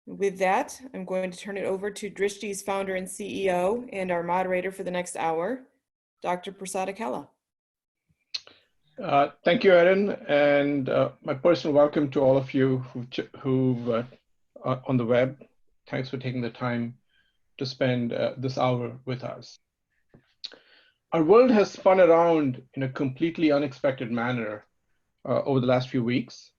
With that, I'm going to turn it over to Drishti's founder and CEO and our moderator for the next hour, Dr. Prasad Akella. Thank you, Erin, and my personal welcome to all of you who on the web. Thanks for taking the time to spend this hour with us. Our world has spun around in a completely unexpected manner over the last few weeks,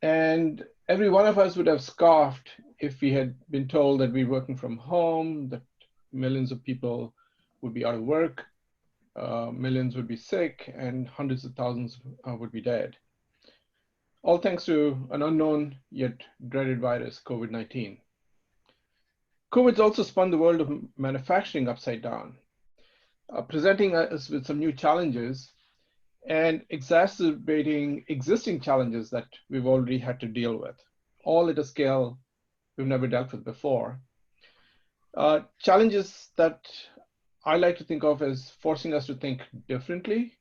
and every one of us would have scoffed if we had been told that we're working from home, that millions of people would be out of work, millions would be sick, and hundreds of thousands would be dead. All thanks to an unknown yet dreaded virus, COVID-19. COVID's also spun the world of manufacturing upside down, presenting us with some new challenges and exacerbating existing challenges that we've already had to deal with, all at a scale we've never dealt with before. Challenges that I like to think of as forcing us to think differently.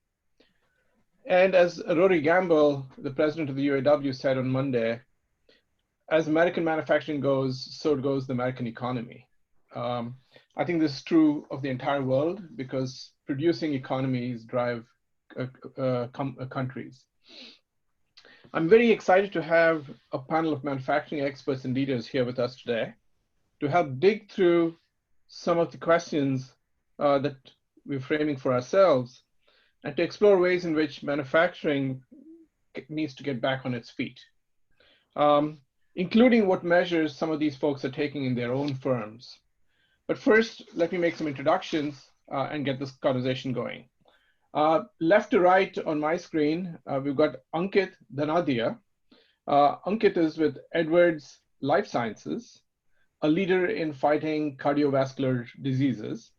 And as Rory Gamble, the president of the UAW, said on Monday, as American manufacturing goes, so goes the American economy. I think this is true of the entire world because producing economies drive countries. I'm very excited to have a panel of manufacturing experts and leaders here with us today to help dig through some of the questions that we're framing for ourselves and to explore ways in which manufacturing needs to get back on its feet, including what measures some of these folks are taking in their own firms. But first, let me make some introductions and get this conversation going. Left to right on my screen, we've got Ankit Dhanadia. Ankit is with Edwards Life Sciences, a leader in fighting cardiovascular diseases.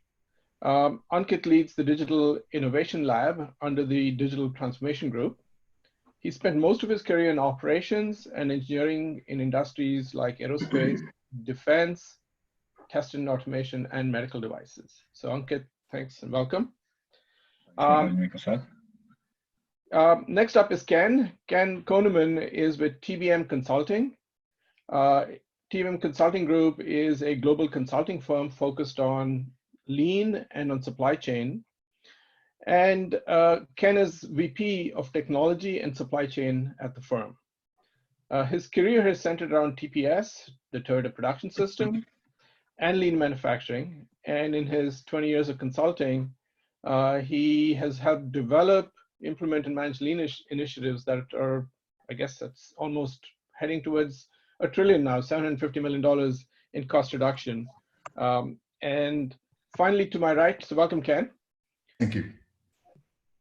Ankit leads the Digital Innovation Lab under the Digital Transformation Group. He spent most of his career in operations and engineering in industries like aerospace, defense, test and automation, and medical devices. So Ankit, thanks and welcome. Next up is Ken. Ken Koneman is with TBM Consulting. TBM Consulting Group is a global consulting firm focused on lean and on supply chain. And Ken is VP of Technology and Supply Chain at the firm. His career has centered around TPS, the Toyota Production System, and lean manufacturing. And in his 20 years of consulting, he has helped develop, implement, and manage lean initiatives that are, I guess that's almost heading towards $1 trillion now, $750 million in cost reduction. And finally, to my right, so welcome, Ken. Thank you.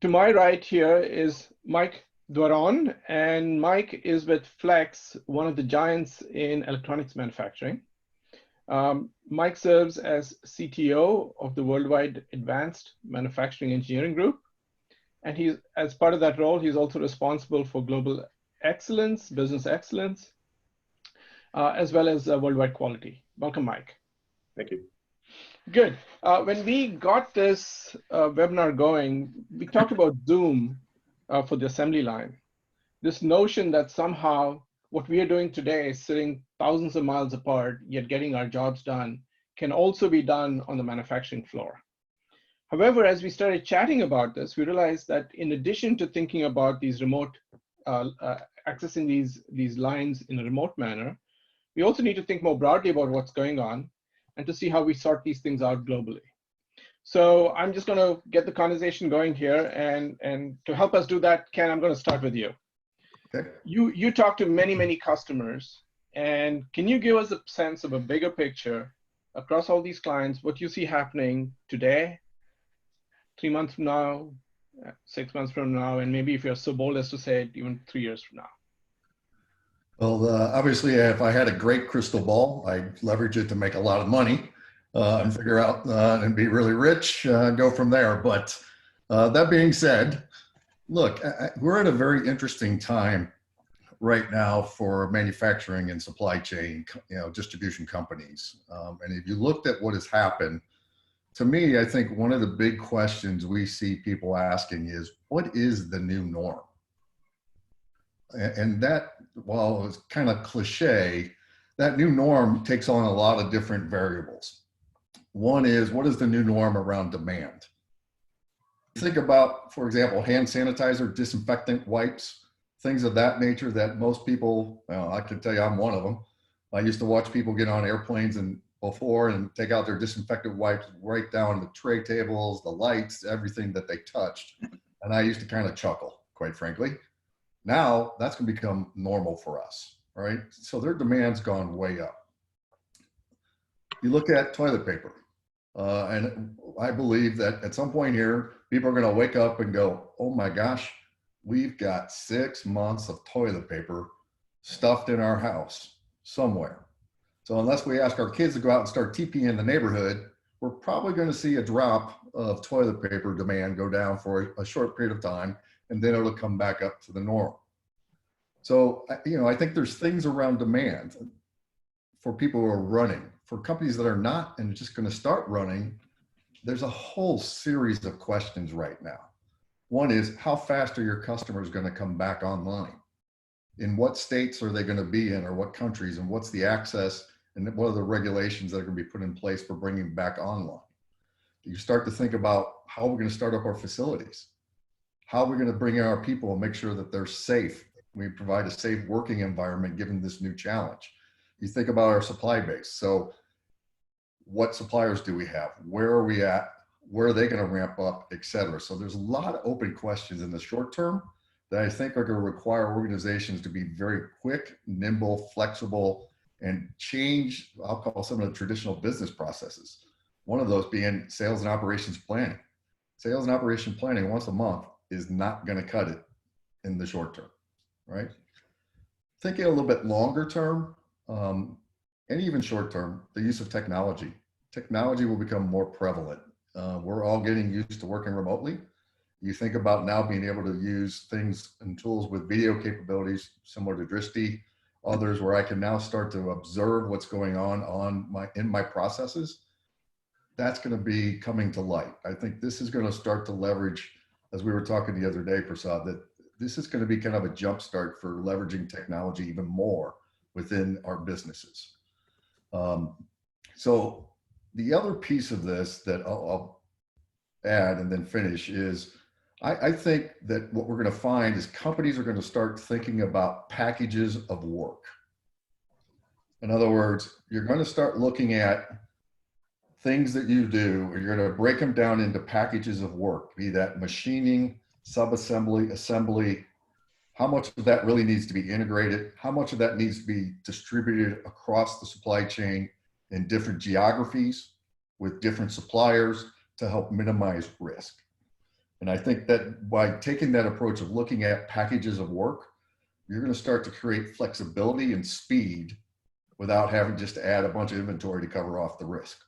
To my right here is Mike Dwaron, and Mike is with Flex, one of the giants in electronics manufacturing. Mike serves as CTO of the Worldwide Advanced Manufacturing Engineering Group. And he's, as part of that role, he's also responsible for global excellence, business excellence, as well as worldwide quality. Welcome, Mike. Thank you. Good. When we got this webinar going, we talked about Zoom for the assembly line. This notion that somehow what we are doing today, sitting thousands of miles apart, yet getting our jobs done, can also be done on the manufacturing floor. However, as we started chatting about this, we realized that in addition to thinking about these remote, accessing these lines in a remote manner, we also need to think more broadly about what's going on and to see how we sort these things out globally. So I'm just going to get the conversation going here, and to help us do that, Ken, I'm going to start with you. Okay. You talk to many customers, and can you give us a sense of a bigger picture across all these clients, what you see happening today, 3 months from now, 6 months from now, and maybe if you're so bold as to say it, even 3 years from now? Well, obviously, if I had a great crystal ball, I'd leverage it to make a lot of money and figure out and be really rich, go from there. But that being said, look, we're at a very interesting time right now for manufacturing and supply chain, distribution companies. And if you looked at what has happened, to me, I think one of the big questions we see people asking is, what is the new norm? And that, while it's kind of cliche, that new norm takes on a lot of different variables. One is, what is the new norm around demand? Think about, for example, hand sanitizer, disinfectant wipes, things of that nature that most people, well, I can tell you I'm one of them. I used to watch people get on airplanes and before and take out their disinfectant wipes right down the tray tables, the lights, everything that they touched. And I used to kind of chuckle, quite frankly. Now that's going to become normal for us, right? So their demand's gone way up. You look at toilet paper, and I believe that at some point here, people are going to wake up and go, oh my gosh, we've got 6 months of toilet paper stuffed in our house somewhere. So unless we ask our kids to go out and start TPing in the neighborhood, we're probably going to see a drop of toilet paper demand go down for a short period of time, and then it'll come back up to the normal. So, I think there's things around demand for people who are running. For companies that are not and just going to start running, there's a whole series of questions right now. One is, how fast are your customers going to come back online? In what states are they going to be in, or what countries, and what's the access, and what are the regulations that are going to be put in place for bringing back online? You start to think about how we're going to start up our facilities. How are we going to bring in our people and make sure that they're safe? We provide a safe working environment given this new challenge. You think about our supply base. So what suppliers do we have? Where are we at? Where are they going to ramp up, et cetera? So there's a lot of open questions in the short term that I think are going to require organizations to be very quick, nimble, flexible, and change, I'll call some of the traditional business processes. One of those being sales and operations planning. Sales and operation planning once a month is not going to cut it in the short term, right? Thinking a little bit longer term, and even short term, the use of technology. Technology will become more prevalent. We're all getting used to working remotely. You think about now being able to use things and tools with video capabilities similar to Drishti, others where I can now start to observe what's going on in my processes. That's going to be coming to light. I think this is going to start to leverage, as we were talking the other day, Prasad, that this is going to be kind of a jumpstart for leveraging technology even more within our businesses. So the other piece of this that I'll add and then finish is I think that what we're going to find is companies are going to start thinking about packages of work. In other words, you're going to start looking at things that you do, or you're going to break them down into packages of work, be that machining, subassembly, assembly. How much of that really needs to be integrated? How much of that needs to be distributed across the supply chain in different geographies with different suppliers to help minimize risk? And I think that by taking that approach of looking at packages of work, you're going to start to create flexibility and speed without having just to add a bunch of inventory to cover off the risk.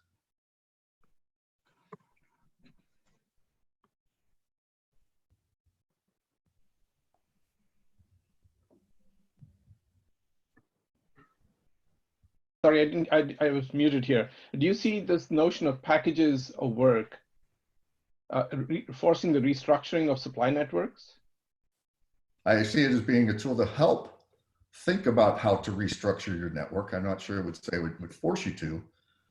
Sorry, I was muted here. Do you see this notion of packages of work forcing the restructuring of supply networks? I see it as being a tool to help think about how to restructure your network. I'm not sure it would say it would force you to.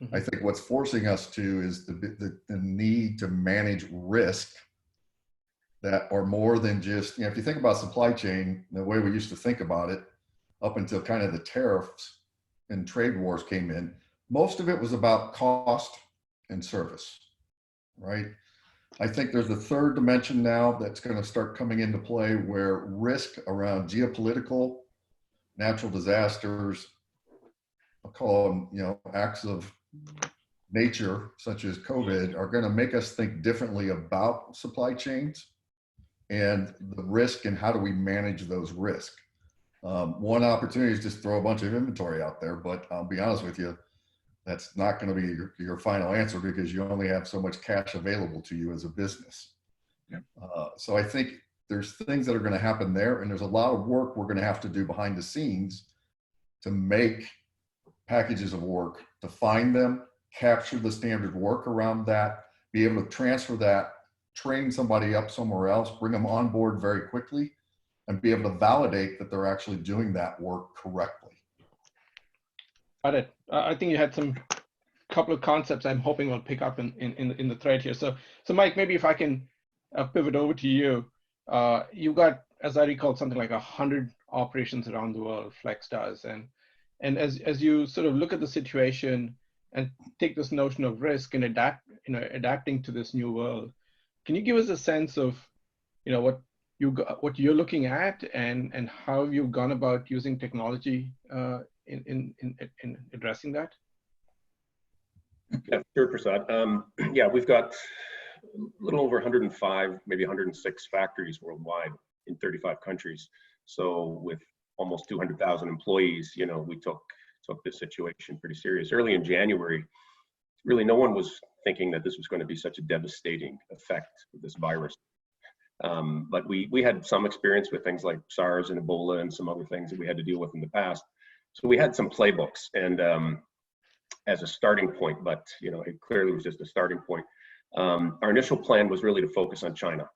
Mm-hmm. I think what's forcing us to is the need to manage risk that are more than just, if you think about supply chain, the way we used to think about it up until kind of the tariffs and trade wars came in, most of it was about cost and service, right? I think there's a third dimension now that's going to start coming into play where risk around geopolitical, natural disasters, I'll call them, acts of nature, such as COVID, are going to make us think differently about supply chains and the risk and how do we manage those risks. One opportunity is just throw a bunch of inventory out there, but I'll be honest with you, that's not going to be your final answer because you only have so much cash available to you as a business. Yep. So I think there's things that are going to happen there, and there's a lot of work we're going to have to do behind the scenes to make packages of work, define them, capture the standard work around that, be able to transfer that, train somebody up somewhere else, bring them on board very quickly, and be able to validate that they're actually doing that work correctly. Got it. I think you had some couple of concepts I'm hoping will pick up in the thread here. So Mike, maybe if I can pivot over to you. You've got, as I recall, something like 100 operations around the world, Flex does. And as you sort of look at the situation and take this notion of risk and adapting to this new world, can you give us a sense of, what you're looking at and how you've gone about using technology in addressing that? Yeah, sure, Prasad. Yeah, we've got a little over 105, maybe 106 factories worldwide in 35 countries. So with almost 200,000 employees, we took this situation pretty serious. Early in January, really no one was thinking that this was going to be such a devastating effect of this virus. But we had some experience with things like SARS and Ebola and some other things that we had to deal with in the past. So we had some playbooks and as a starting point, but it clearly was just a starting point. Our initial plan was really to focus on China.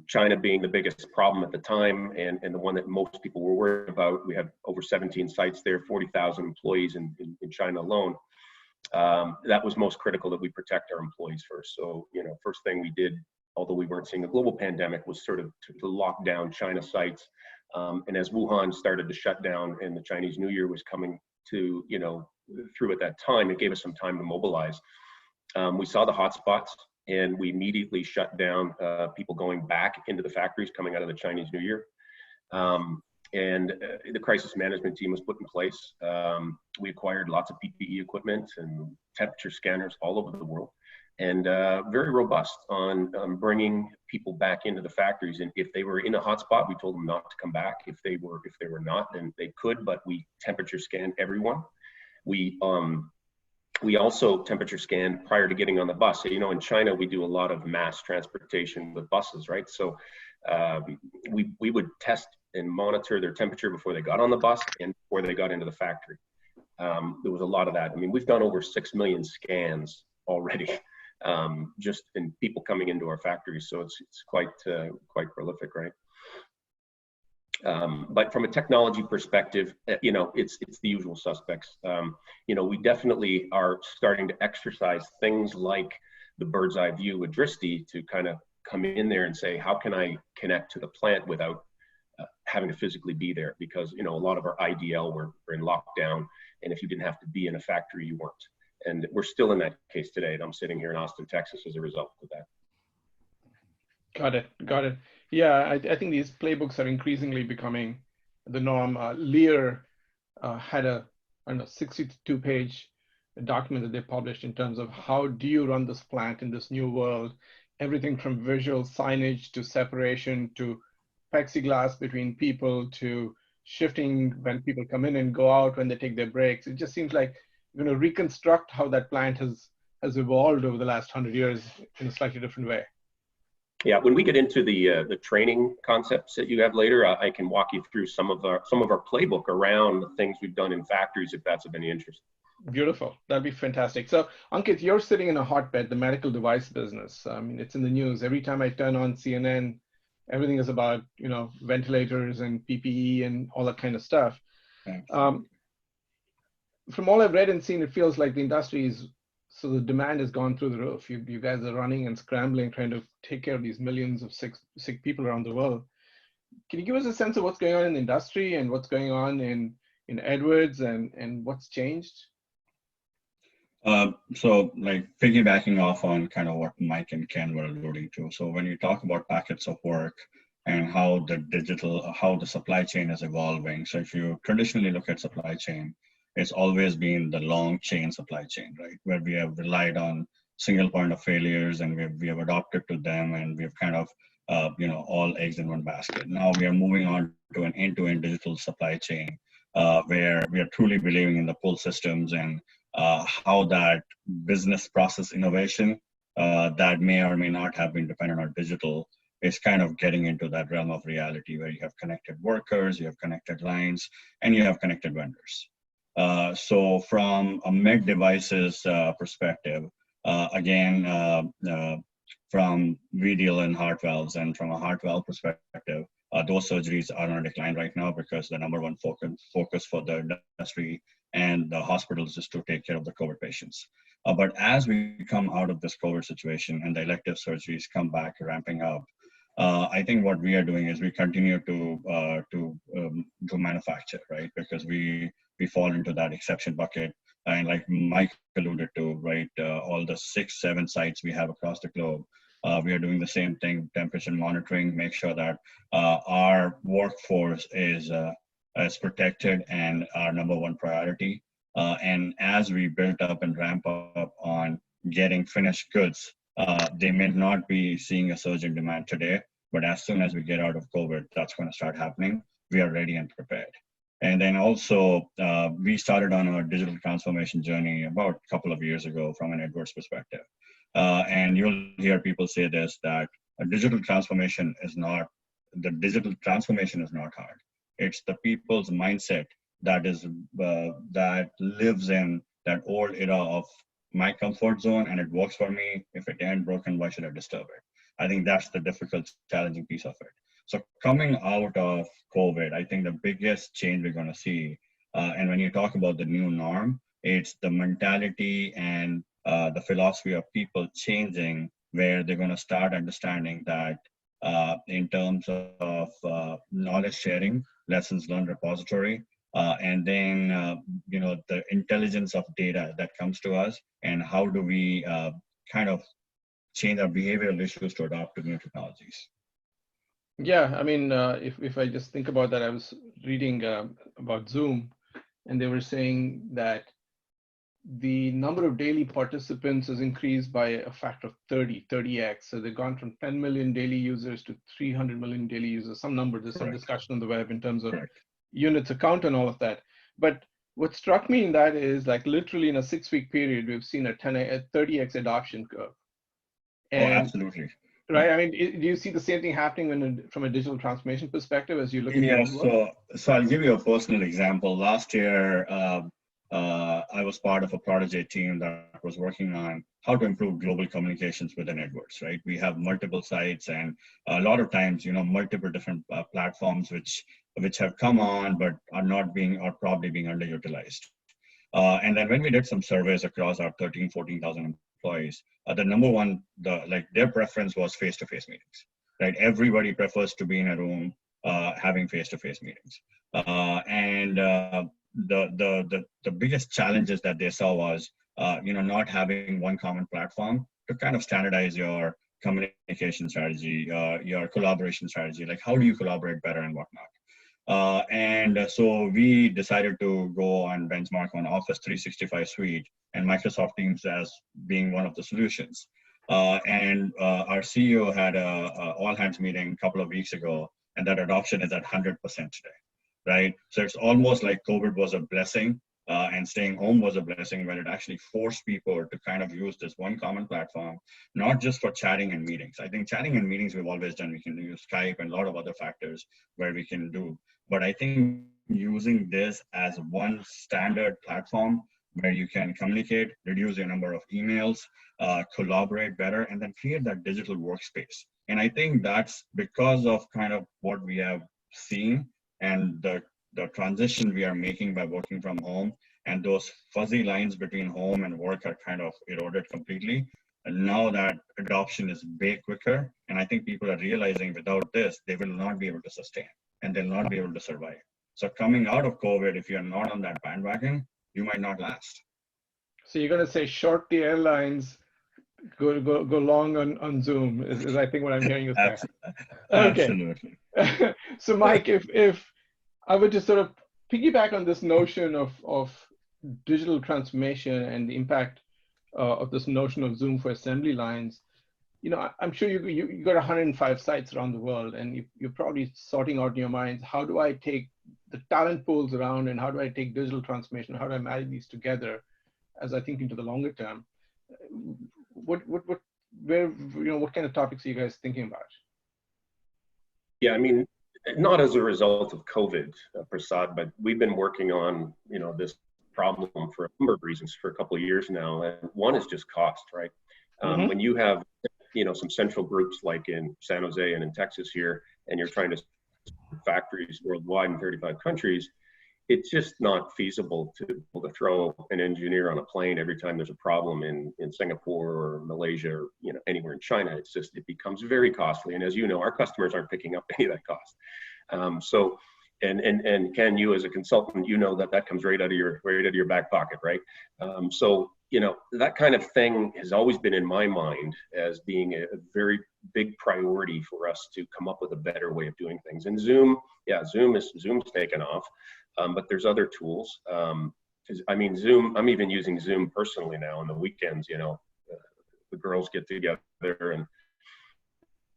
China being the biggest problem at the time and the one that most people were worried about. We have over 17 sites there, 40,000 employees in China alone. That was most critical that we protect our employees first. So, first thing we did, although we weren't seeing a global pandemic, was sort of to lock down China sites. And as Wuhan started to shut down and the Chinese New Year was coming to, through at that time, it gave us some time to mobilize. We saw the hotspots and we immediately shut down people going back into the factories coming out of the Chinese New Year. And the crisis management team was put in place. We acquired lots of PPE equipment and temperature scanners all over the world, and very robust on bringing people back into the factories. And if they were in a hotspot, we told them not to come back. If they were not, then they could. But we temperature scanned everyone. We also temperature scanned prior to getting on the bus. So, in China, we do a lot of mass transportation with buses, right? So we would test and monitor their temperature before they got on the bus and before they got into the factory. There was a lot of that. I mean, we've done over 6 million scans already, just in people coming into our factories. So it's quite prolific, right? But from a technology perspective, it's the usual suspects. We definitely are starting to exercise things like the bird's eye view with Dristi to kind of come in there and say, how can I connect to the plant without having to physically be there? Because, a lot of our IDL were in lockdown, and if you didn't have to be in a factory, you weren't. And we're still in that case today. And I'm sitting here in Austin, Texas as a result of that. Got it. Yeah, I think these playbooks are increasingly becoming the norm. Lear had a 62-page document that they published in terms of how do you run this plant in this new world, everything from visual signage to separation to plexiglass between people to shifting when people come in and go out when they take their breaks. It just seems like you're going to reconstruct how that plant has evolved over the last 100 years in a slightly different way. Yeah, when we get into the training concepts that you have later, I can walk you through some of our playbook around the things we've done in factories, if that's of any interest. Beautiful. That'd be fantastic. So, Ankit, you're sitting in a hotbed, the medical device business. I mean, it's in the news. Every time I turn on CNN, everything is about, ventilators and PPE and all that kind of stuff. From all I've read and seen, it feels like the industry so the demand has gone through the roof. You guys are running and scrambling, trying to take care of these millions of sick people around the world. Can you give us a sense of what's going on in the industry and what's going on in Edwards and what's changed? So like piggybacking off on kind of what Mike and Ken were alluding to. So when you talk about packets of work and how the supply chain is evolving. So if you traditionally look at supply chain, it's always been the long chain supply chain, right? Where we have relied on single point of failures and we have adopted to them and we've kind of, all eggs in one basket. Now we are moving on to an end-to-end digital supply chain where we are truly believing in the pull systems and how that business process innovation that may or may not have been dependent on digital is kind of getting into that realm of reality where you have connected workers, you have connected lines, and you have connected vendors. So from a med devices perspective, again, from we deal in heart valves, and from a heart valve perspective, those surgeries are on a decline right now because the number one focus for the industry and the hospitals is to take care of the COVID patients. But as we come out of this COVID situation and the elective surgeries come back ramping up, I think what we are doing is we continue to manufacture, right? Because we fall into that exception bucket. And like Mike alluded to, right, all the 6-7 sites we have across the globe, we are doing the same thing, temperature monitoring, make sure that our workforce is protected and our number one priority. And as we build up and ramp up on getting finished goods, they may not be seeing a surge in demand today, but as soon as we get out of COVID, that's going to start happening. We are ready and prepared. And then also, we started on our digital transformation journey about a couple of years ago from an Edwards perspective. And you'll hear people say this, that digital transformation is not hard. It's the people's mindset that lives in that old era of my comfort zone and it works for me. If it ain't broken, why should I disturb it? I think that's the difficult, challenging piece of it. So coming out of COVID, I think the biggest change we're going to see, and when you talk about the new norm, it's the mentality and the philosophy of people changing, where they're going to start understanding that in terms of knowledge sharing, lessons learned repository, and then the intelligence of data that comes to us, and how do we kind of change our behavioral issues to adopt to new technologies. Yeah, I mean, if I just think about that, I was reading about Zoom, and they were saying that the number of daily participants has increased by a factor of 30x. So they've gone from 10 million daily users to 300 million daily users, some number, there's some discussion on the web in terms of units account and all of that. But what struck me in that is, like, literally in a 6-week period, we've seen a 30x adoption curve. And, absolutely. Right. I mean, do you see the same thing happening from a digital transformation perspective as you look at your own work? So I'll give you a personal example. Last year, I was part of a protege team that was working on how to improve global communications within Edwards, right? We have multiple sites and a lot of times, multiple different platforms which have come on, but are probably being underutilized. And then when we did some surveys across our 14,000 employees, the number one, their preference was face-to-face meetings, right? Everybody prefers to be in a room having face-to-face meetings. And the biggest challenges that they saw was, not having one common platform to kind of standardize your communication strategy, your collaboration strategy, like how do you collaborate better and whatnot. So we decided to go and benchmark on Office 365 suite and Microsoft Teams as being one of the solutions. Our CEO had a all hands meeting a couple of weeks ago, and that adoption is at 100% today, right? So it's almost like COVID was a blessing and staying home was a blessing, when it actually forced people to kind of use this one common platform, not just for chatting and meetings. I think chatting and meetings we've always done. We can use Skype and a lot of other factors where we can do. But I think using this as one standard platform where you can communicate, reduce your number of emails, collaborate better, and then create that digital workspace. And I think that's because of kind of what we have seen and the transition we are making by working from home, and those fuzzy lines between home and work are kind of eroded completely. And now that adoption is way quicker, and I think people are realizing without this, they will not be able to sustain and they'll not be able to survive. So coming out of COVID, if you're not on that bandwagon, you might not last. So you're going to say short the airlines, go long on Zoom is I think what I'm hearing you say. Absolutely. Okay. So Mike, if I would just sort of piggyback on this notion of digital transformation and the impact of this notion of Zoom for assembly lines, I'm sure you got 105 sites around the world, and you're probably sorting out in your minds, how do I take the talent pools around, and how do I take digital transformation, how do I marry these together as I think into the longer term? What kind of topics are you guys thinking about? Yeah, I mean, not as a result of COVID, Prasad, but we've been working on, this problem for a number of reasons for a couple of years now. And one is just cost, right? When you have, some central groups like in San Jose and in Texas here, and you're trying to factories worldwide in 35 countries, it's just not feasible to throw an engineer on a plane every time there's a problem in Singapore or Malaysia or anywhere in China. It's just, it becomes very costly. And as you know, our customers aren't picking up any of that cost. So, and Ken, you as a consultant, that comes right out of your back pocket, right? So, that kind of thing has always been in my mind as being a very big priority for us to come up with a better way of doing things. And Zoom's taken off, but there's other tools. Zoom, I'm even using Zoom personally now on the weekends. The girls get together and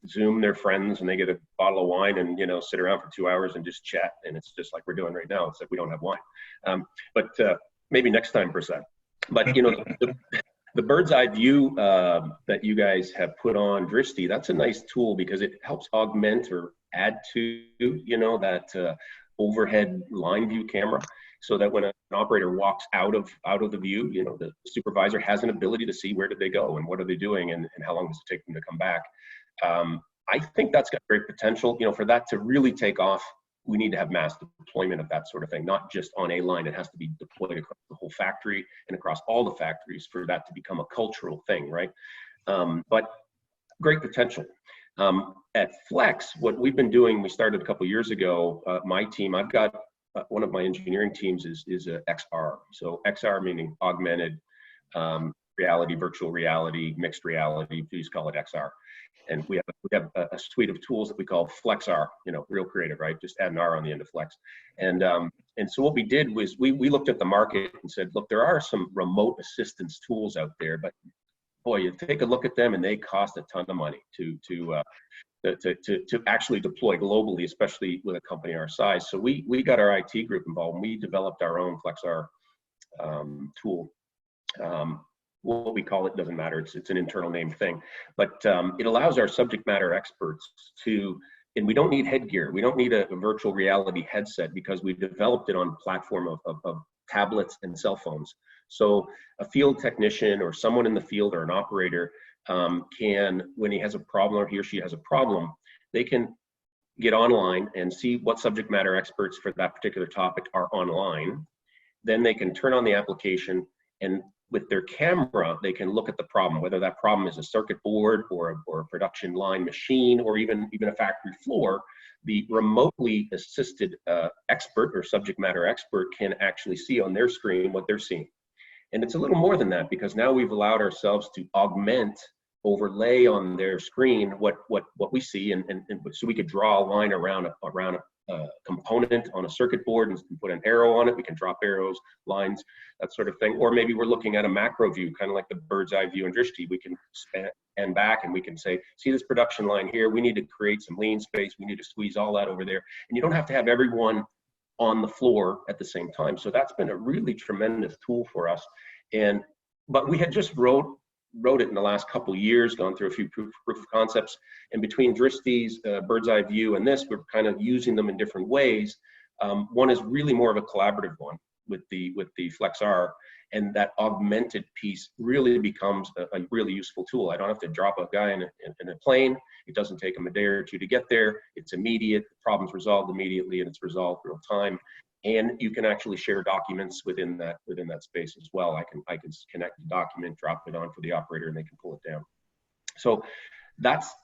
Zoom their friends, and they get a bottle of wine and sit around for 2 hours and just chat, and it's just like we're doing right now, except we don't have wine. But maybe next time, Prasad. But the bird's eye view that you guys have put on Drishti, that's a nice tool because it helps augment or add to that overhead line view camera, so that when an operator walks out of the view, the supervisor has an ability to see where did they go and what are they doing and how long does it take them to come back. I think that's got great potential. For that to really take off, we need to have mass deployment of that sort of thing, not just on a line. It has to be deployed across the whole factory and across all the factories for that to become a cultural thing, right? But great potential. At Flex, what we've been doing, we started a couple of years ago, my team, I've got one of my engineering teams is XR. So XR meaning augmented reality, virtual reality, mixed reality, please call it XR. And we have a suite of tools that we call FlexR, real creative, right? Just add an R on the end of Flex. And so what we did was we looked at the market and said, look, there are some remote assistance tools out there, but boy, you take a look at them and they cost a ton of money to actually deploy globally, especially with a company our size. So we got our IT group involved and we developed our own FlexR tool. What we call it doesn't matter. It's an internal name thing, but it allows our subject matter experts to, and we don't need headgear. We don't need a virtual reality headset because we developed it on a platform of tablets and cell phones. So a field technician or someone in the field or an operator can, when he has a problem or he or she has a problem, they can get online and see what subject matter experts for that particular topic are online. Then they can turn on the application and with their camera, they can look at the problem, whether that problem is a circuit board or a production line machine or even a factory floor. The remotely assisted expert or subject matter expert can actually see on their screen what they're seeing. And it's a little more than that because now we've allowed ourselves to augment, overlay on their screen what we see, and so we could draw a line around a component on a circuit board and put an arrow on it. We can drop arrows, lines, that sort of thing. Or maybe we're looking at a macro view, kind of like the bird's eye view in Drishti. We can stand back and we can say, see this production line here, we need to create some lean space, we need to squeeze all that over there. And you don't have to have everyone on the floor at the same time. So that's been a really tremendous tool for us. But we had just wrote it in the last couple of years, gone through a few proof of concepts, and between Drishti's bird's eye view and this, we're kind of using them in different ways. One is really more of a collaborative one with the FlexR, and that augmented piece really becomes a really useful tool. I don't have to drop a guy in a plane. It doesn't take him a day or two to get there. It's immediate. The problem's resolved immediately, and it's resolved real time. And you can actually share documents within that space as well. I can connect the document, drop it on for the operator, and they can pull it down. So that's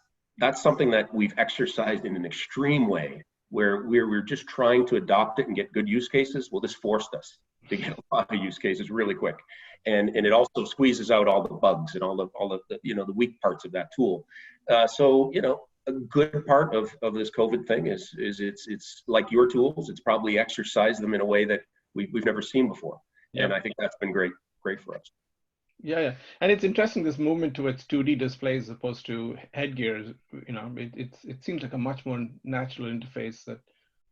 something that we've exercised in an extreme way, where we're just trying to adopt it and get good use cases. Well, this forced us to get a lot of use cases really quick, and it also squeezes out all the bugs and all the weak parts of that tool. So a good part of this COVID thing is it's like your tools. It's probably exercised them in a way that we've never seen before. Yeah. And I think that's been great for us. Yeah. And it's interesting, this movement towards 2D displays as opposed to headgear. It seems like a much more natural interface that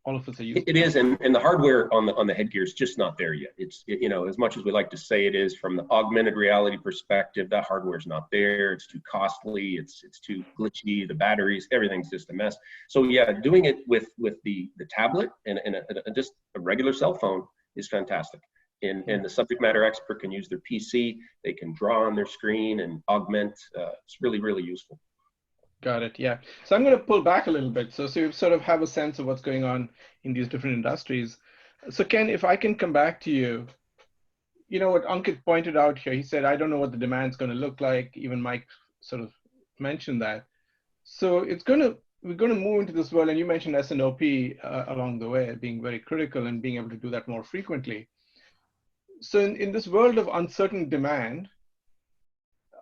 all of us are used to. It is, and the hardware on the headgear is just not there yet. It's as much as we like to say it is, from the augmented reality perspective, that hardware is not there. It's too costly. It's too glitchy. The batteries, everything's just a mess. So yeah, doing it with the tablet and just a regular cell phone is fantastic. And the subject matter expert can use their PC. They can draw on their screen and augment. It's really, really useful. Got it. Yeah. So I'm going to pull back a little bit. So you sort of have a sense of what's going on in these different industries. So Ken, if I can come back to you, you know what Ankit pointed out here, he said, I don't know what the demand's going to look like. Even Mike sort of mentioned that. So we're going to move into this world, and you mentioned S&OP along the way being very critical and being able to do that more frequently. So in this world of uncertain demand,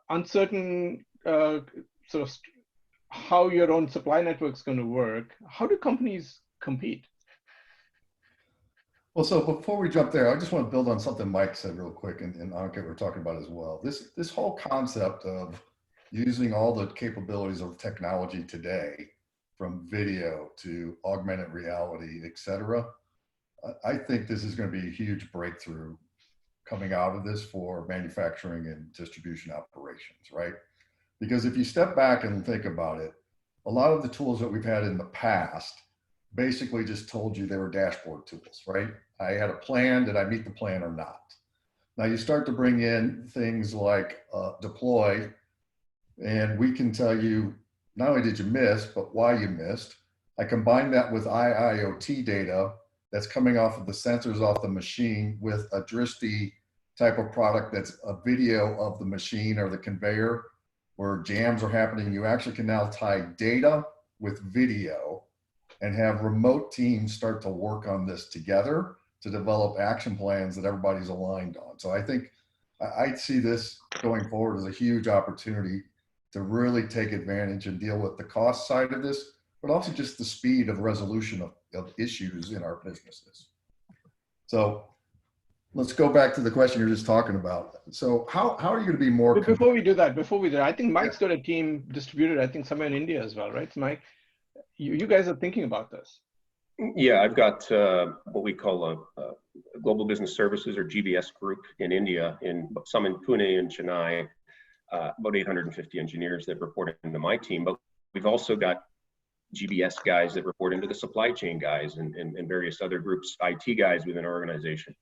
uncertain sort of how your own supply network is going to work, how do companies compete? Well, so before we jump there, I just want to build on something Mike said real quick, and Ankit were talking about as well. This whole concept of using all the capabilities of technology today, from video to augmented reality, et cetera, I think this is going to be a huge breakthrough coming out of this for manufacturing and distribution operations, right? Because if you step back and think about it, a lot of the tools that we've had in the past basically just told you they were dashboard tools, right? I had a plan, did I meet the plan or not? Now you start to bring in things like deploy, and we can tell you not only did you miss, but why you missed. I combine that with IIoT data that's coming off of the sensors off the machine with a Drishti type of product that's a video of the machine or the conveyor where jams are happening. You actually can now tie data with video and have remote teams start to work on this together to develop action plans that everybody's aligned on. So I think I see this going forward as a huge opportunity to really take advantage and deal with the cost side of this, but also just the speed of resolution of issues in our businesses. So let's go back to the question you're just talking about. So how are you going to be more? But before we do that, I think Mike's got a team distributed, I think somewhere in India as well, right? Mike, you guys are thinking about this. Yeah, I've got what we call a Global Business Services or GBS group in India, some in Pune and Chennai, about 850 engineers that report into my team. But we've also got GBS guys that report into the supply chain guys and various other groups, IT guys within our organization.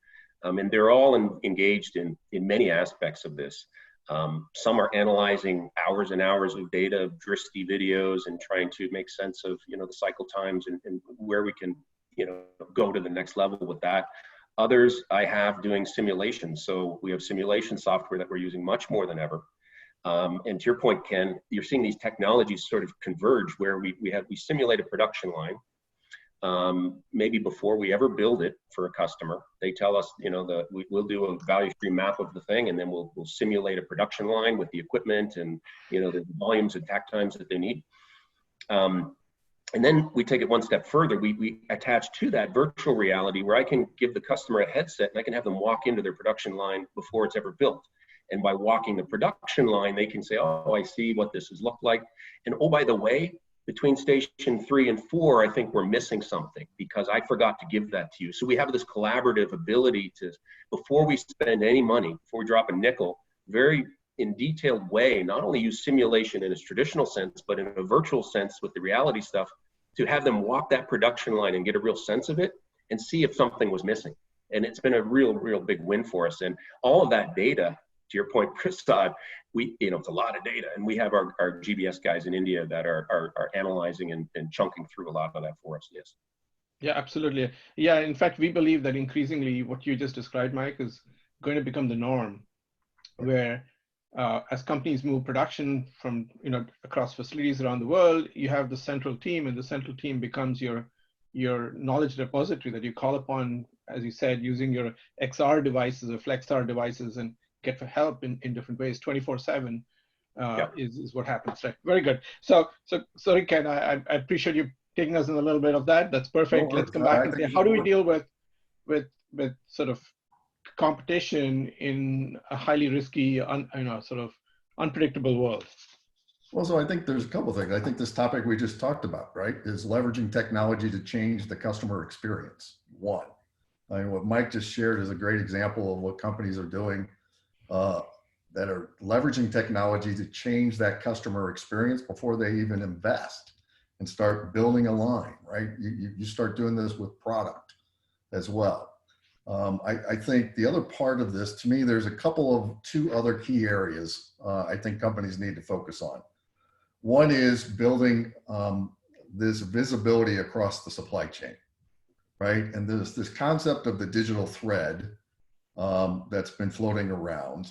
And they're all engaged in many aspects of this. Some are analyzing hours and hours of data, of Drishti videos, and trying to make sense of the cycle times and where we can go to the next level with that. Others I have doing simulations. So we have simulation software that we're using much more than ever. And to your point, Ken, you're seeing these technologies sort of converge where we simulate a production line. Maybe before we ever build it for a customer, they tell us, we'll do a value stream map of the thing, and then we'll simulate a production line with the equipment and the volumes and takt times that they need. And then we take it one step further. We attach to that virtual reality where I can give the customer a headset and I can have them walk into their production line before it's ever built. And by walking the production line, they can say, oh, I see what this has looked like. And oh, by the way, between station 3 and 4, I think we're missing something because I forgot to give that to you. So we have this collaborative ability to, before we spend any money, before we drop a nickel, very in detailed way, not only use simulation in its traditional sense, but in a virtual sense with the reality stuff, to have them walk that production line and get a real sense of it and see if something was missing. And it's been a real big win for us. And all of that data, to your point, Prasad, it's a lot of data, and we have our GBS guys in India that are analyzing and chunking through a lot of that for us. Yes. Yeah, absolutely. Yeah, in fact, we believe that increasingly what you just described, Mike, is going to become the norm, where as companies move production from across facilities around the world, you have the central team, and the central team becomes your knowledge repository that you call upon, as you said, using your XR devices or FlexR devices and get for help in different ways. 24/7 is what happens. Right? Very good. So sorry, Ken, I appreciate you taking us in a little bit of that. That's perfect. Let's come back and say, how do we deal with sort of competition in a highly risky, sort of unpredictable world? Well, so I think there's a couple of things. I think this topic we just talked about, right, is leveraging technology to change the customer experience. One, I mean, what Mike just shared is a great example of what companies are doing that are leveraging technology to change that customer experience before they even invest and start building a line, right? You start doing this with product as well. I think the other part of this, to me, there's two other key areas I think companies need to focus on. One is building this visibility across the supply chain, right? And there's this concept of the digital thread that's been floating around,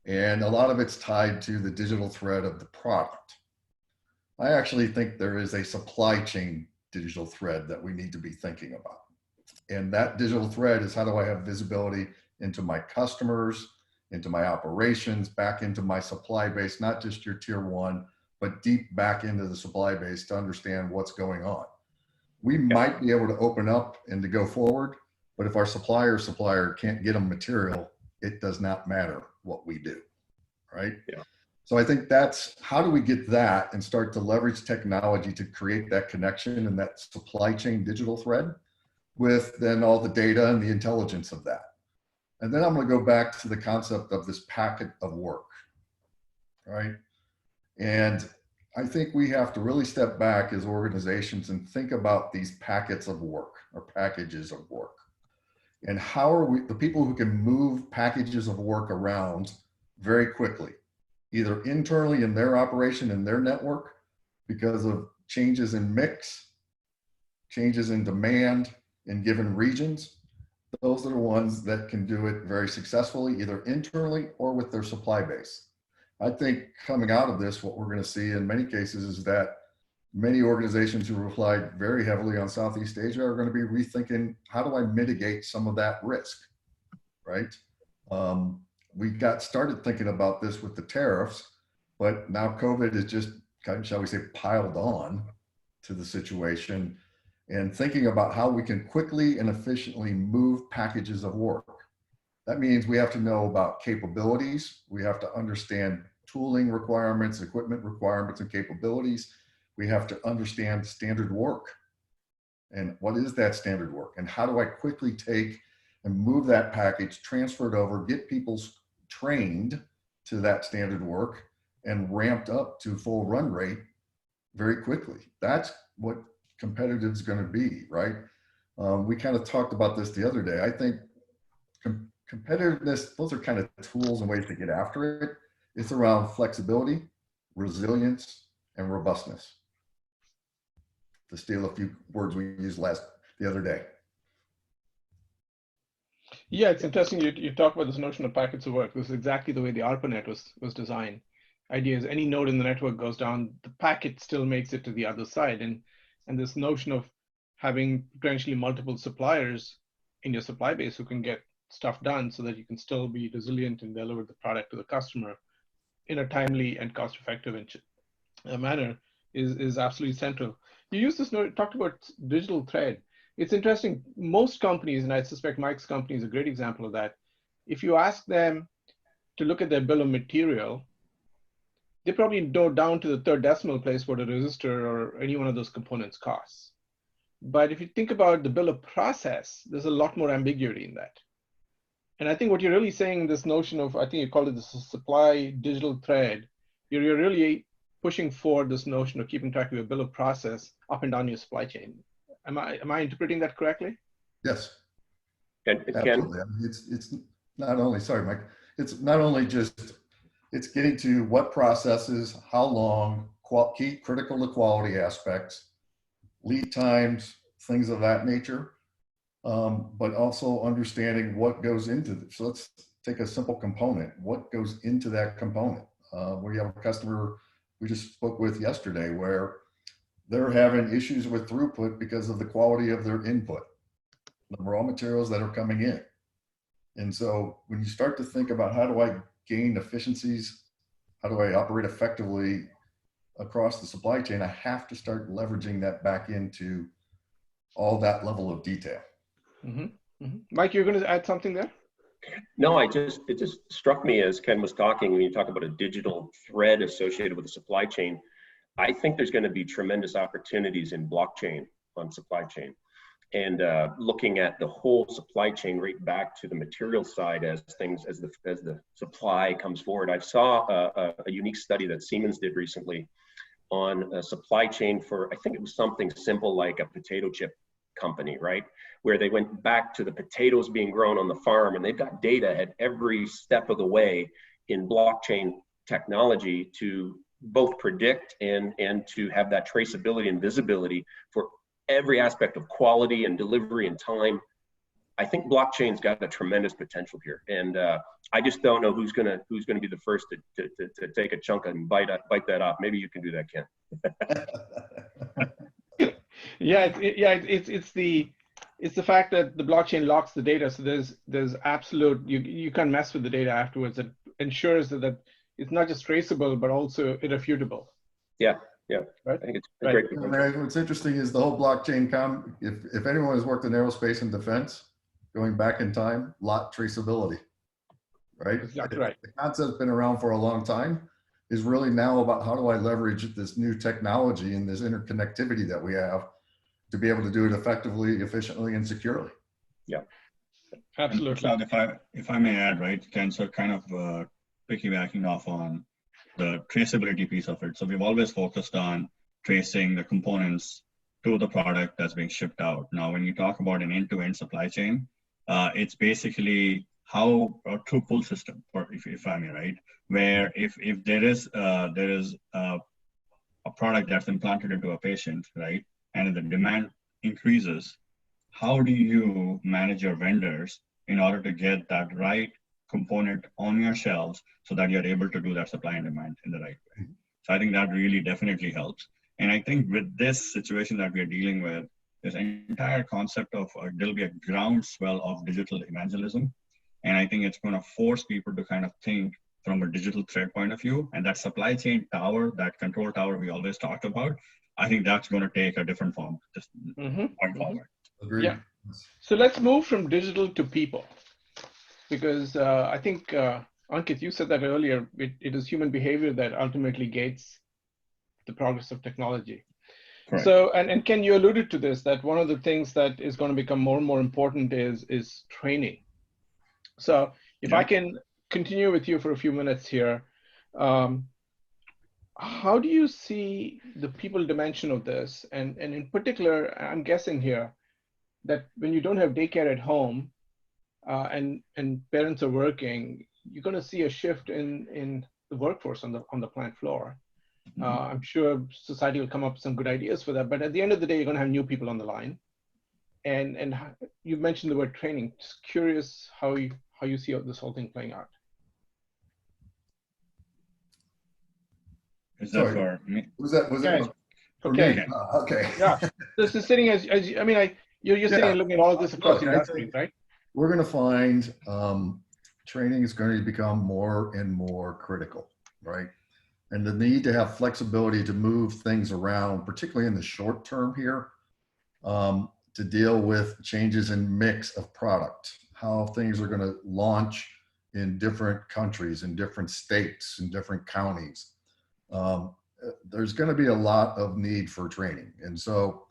and a lot of it's tied to the digital thread of the product. I actually think there is a supply chain digital thread that we need to be thinking about. And that digital thread is, how do I have visibility into my customers, into my operations, back into my supply base, not just your tier one, but deep back into the supply base to understand what's going on. We might be able to open up and to go forward, but if our supplier can't get them material, it does not matter what we do, right? Yeah. So I think that's, how do we get that and start to leverage technology to create that connection and that supply chain digital thread with then all the data and the intelligence of that. And then I'm going to go back to the concept of this packet of work, right? And I think we have to really step back as organizations and think about these packets of work or packages of work. And how are we, the people who can move packages of work around very quickly, either internally in their operation and their network because of changes in mix, changes in demand in given regions. Those are the ones that can do it very successfully, either internally or with their supply base. I think coming out of this, what we're going to see in many cases is that many organizations who relied very heavily on Southeast Asia are going to be rethinking, how do I mitigate some of that risk, right? We got started thinking about this with the tariffs, but now COVID is just, shall we say, piled on to the situation, and thinking about how we can quickly and efficiently move packages of work. That means we have to know about capabilities. We have to understand tooling requirements, equipment requirements, and capabilities. We have to understand standard work. And what is that standard work? And how do I quickly take and move that package, transfer it over, get people trained to that standard work and ramped up to full run rate very quickly? That's what competitive is going to be, right? We kind of talked about this the other day. I think competitiveness, those are kind of tools and ways to get after it. It's around flexibility, resilience, and robustness, to steal a few words we used the other day. Yeah, it's interesting you talk about this notion of packets of work. This is exactly the way the ARPANET was designed. Idea is any node in the network goes down, the packet still makes it to the other side. And this notion of having potentially multiple suppliers in your supply base who can get stuff done so that you can still be resilient and deliver the product to the customer in a timely and cost-effective manner is absolutely central. You used this note, talked about digital thread. It's interesting, most companies, and I suspect Mike's company is a great example of that, if you ask them to look at their bill of material, they probably know down to the third decimal place what a resistor or any one of those components costs. But if you think about the bill of process, there's a lot more ambiguity in that. And I think what you're really saying, this notion of, I think you call it the supply digital thread, you're really pushing forward this notion of keeping track of your bill of process up and down your supply chain. Am I interpreting that correctly? Yes. And Absolutely. I mean, it's not only, sorry, Mike, it's not only just, it's getting to what processes, how long, key critical to quality aspects, lead times, things of that nature, but also understanding what goes into this. So let's take a simple component. What goes into that component? We have a customer we just spoke with yesterday where they're having issues with throughput because of the quality of their input, the raw materials that are coming in. And so when you start to think about how do I gain efficiencies, how do I operate effectively across the supply chain, I have to start leveraging that back into all that level of detail. Mm-hmm. Mm-hmm. Mike, you're going to add something there? No, it just struck me as Ken was talking, when you talk about a digital thread associated with the supply chain, I think there's going to be tremendous opportunities in blockchain on supply chain, and looking at the whole supply chain right back to the material side as the supply comes forward. I saw a unique study that Siemens did recently on a supply chain for, I think it was something simple like a potato chip company, right? Where they went back to the potatoes being grown on the farm, and they've got data at every step of the way in blockchain technology to both predict and to have that traceability and visibility for every aspect of quality and delivery and time. I think blockchain's got a tremendous potential here, and I just don't know who's gonna be the first to take a chunk and bite that off. Maybe you can do that, Ken. It's the fact that the blockchain locks the data, so there's absolute, you can't mess with the data afterwards. It ensures that it's not just traceable but also irrefutable. Yeah, right. I think it's a great. What's interesting is the whole blockchain if anyone has worked in aerospace and defense, going back in time, lot traceability, right? Exactly right. The concept's been around for a long time, is really now about how do I leverage this new technology and this interconnectivity that we have to be able to do it effectively, efficiently, and securely. Yeah, absolutely. If I may add, right, Ken, so kind of piggybacking off on the traceability piece of it. So we've always focused on tracing the components to the product that's being shipped out. Now, when you talk about an end-to-end supply chain, it's basically how a true pull system, or if I may, right, where if there is a product that's implanted into a patient, right, and the demand increases, how do you manage your vendors in order to get that right component on your shelves so that you're able to do that supply and demand in the right way? So I think that really definitely helps. And I think with this situation that we're dealing with, this entire concept of there'll be a groundswell of digital evangelism. And I think it's going to force people to kind of think from a digital thread point of view. And that supply chain tower, that control tower we always talked about, I think that's going to take a different form just going forward. Agreed. Yeah. So let's move from digital to people, because I think, Ankit, you said that earlier, it is human behavior that ultimately gates the progress of technology. Correct. So, and Ken, you alluded to this, that one of the things that is going to become more and more important is training. So if I can continue with you for a few minutes here, how do you see the people dimension of this? And in particular, I'm guessing here that when you don't have daycare at home and parents are working, you're going to see a shift in the workforce on the plant floor. I'm sure society will come up with some good ideas for that, but at the end of the day, you're going to have new people on the line. And you mentioned the word training. Just curious how you see this whole thing playing out. Is that for me? Was that for okay. me? Okay. Yeah. This is sitting as I mean, you're sitting and looking at all of this across industries, right? We're going to find training is going to become more and more critical, right? And the need to have flexibility to move things around, particularly in the short term here, to deal with changes in mix of product, how things are going to launch in different countries, in different states, in different counties. There's going to be a lot of need for training. And so,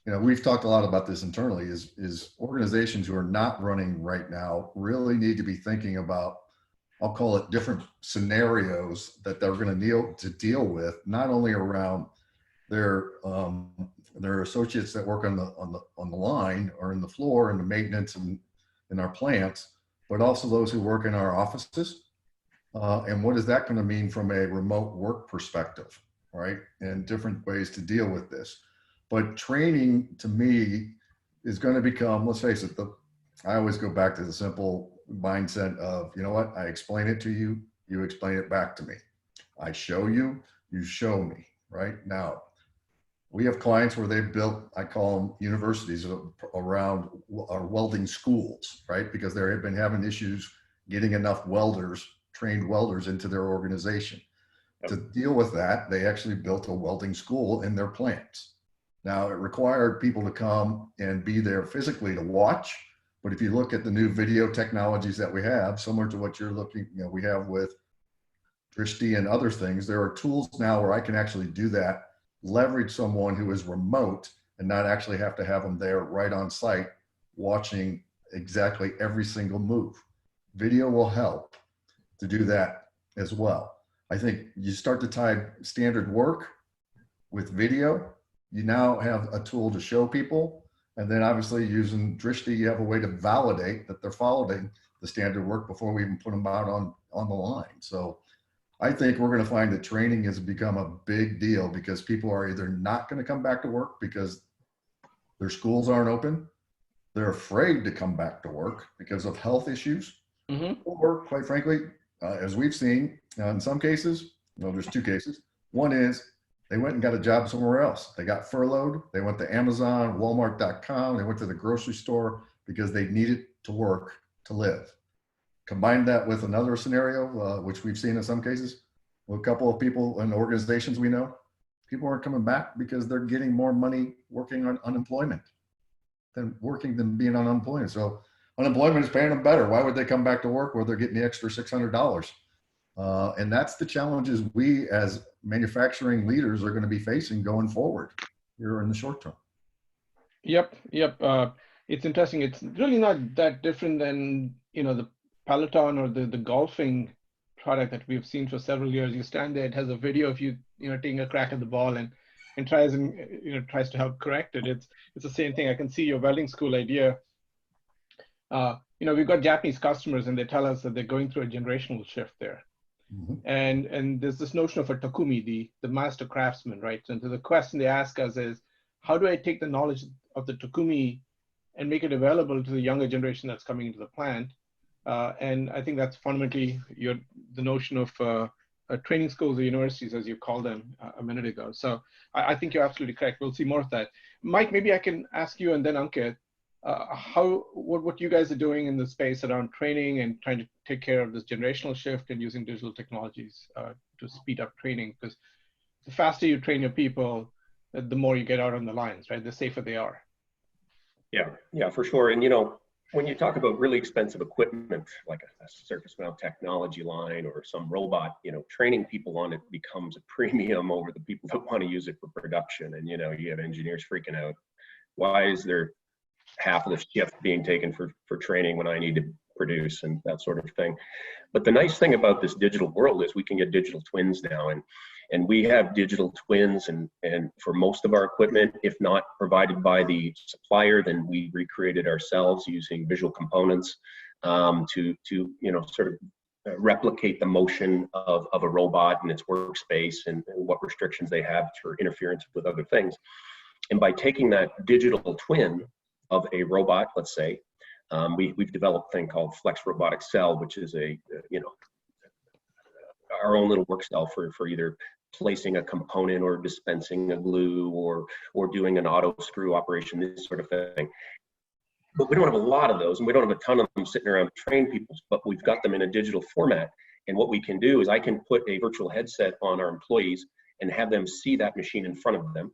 you know, we've talked a lot about this internally, is organizations who are not running right now really need to be thinking about, I'll call it, different scenarios that they're going to need to deal with, not only around their associates that work on the line or in the floor and the maintenance and in our plants, but also those who work in our offices. And what is that going to mean from a remote work perspective, right? And different ways to deal with this. But training, to me, is going to become, let's face it, I always go back to the simple mindset of, you know what, I explain it to you, you explain it back to me. I show you, you show me, right? Now, we have clients where they've built, I call them universities around our welding schools, right? Because they have been having issues getting enough welders, trained welders into their organization. To deal with that, they actually built a welding school in their plants. Now, it required people to come and be there physically to watch. But if you look at the new video technologies that we have, similar to what you're looking, we have with Drishti and other things, there are tools now where I can actually do that, leverage someone who is remote and not actually have to have them there right on site watching exactly every single move. Video will help to do that as well. I think you start to tie standard work with video, you now have a tool to show people. And then obviously using Drishti, you have a way to validate that they're following the standard work before we even put them out on the line. So I think we're going to find that training has become a big deal because people are either not going to come back to work because their schools aren't open, they're afraid to come back to work because of health issues, or quite frankly, as we've seen in some cases, well, there's two cases. One is they went and got a job somewhere else. They got furloughed. They went to Amazon, Walmart.com. They went to the grocery store because they needed to work to live. Combine that with another scenario, which we've seen in some cases, with a couple of people and organizations we know, people aren't coming back because they're getting more money working on unemployment than being on unemployment. So unemployment is paying them better. Why would they come back to work where they're getting the extra $600? And that's the challenges we as manufacturing leaders are going to be facing going forward here in the short term. Yep. It's interesting. It's really not that different than, the Peloton or the golfing product that we've seen for several years. You stand there, it has a video of you, taking a crack at the ball and tries to help correct it. It's the same thing. I can see your welding school idea. We've got Japanese customers and they tell us that they're going through a generational shift there. Mm-hmm. And there's this notion of a takumi, the master craftsman, right? And so the question they ask us is, how do I take the knowledge of the takumi and make it available to the younger generation that's coming into the plant? And I think that's fundamentally the notion of training schools or universities, as you called them a minute ago. So I think you're absolutely correct. We'll see more of that. Mike, maybe I can ask you and then Ankit, what you guys are doing in the space around training and trying to take care of this generational shift and using digital technologies to speed up training, because the faster you train your people, the more you get out on the lines, right? The safer they are. Yeah, for sure. And when you talk about really expensive equipment like a surface mount technology line or some robot, training people on it becomes a premium over the people that want to use it for production. And you have engineers freaking out. Why is there half of the shift being taken for training when I need to produce and that sort of thing? But the nice thing about this digital world is we can get digital twins now, and we have digital twins and for most of our equipment, if not provided by the supplier, then we recreated ourselves using visual components to sort of replicate the motion of a robot and its workspace and what restrictions they have for interference with other things. And by taking that digital twin of a robot, let's say, we've developed a thing called Flex Robotic Cell, which is our own little work cell for either placing a component or dispensing a glue or doing an auto screw operation, this sort of thing. But we don't have a lot of those, and we don't have a ton of them sitting around to train people, but we've got them in a digital format. And what we can do is I can put a virtual headset on our employees and have them see that machine in front of them.